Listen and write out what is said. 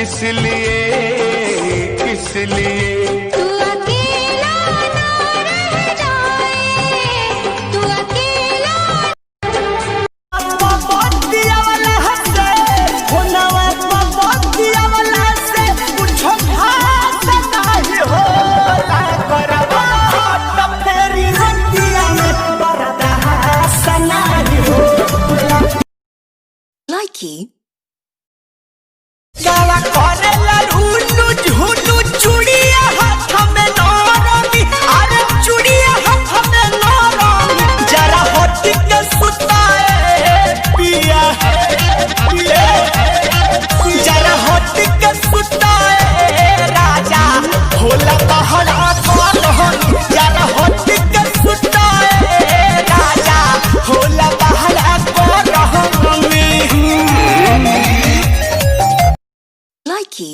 किस लिए किस लिए तू अकेला ना रह जाए, तू अकेला। पपतिया वाला हंसे होनवा पपतिया वाला से कुछ भास नहीं होला करवा तो फेरी रतिया में बरदा सनाही होला। Likey. काला करेला झुलू झुलू चूड़िया हाथ में नरमी, अरे चूड़िया हाथ में नरमी, जरा हट के सुताए पिया पिया, जरा हट के सुताए राजा होला पहाड़ा कौन, जरा हट के सुताए राजा होला पहाड़ा कौन। Likey.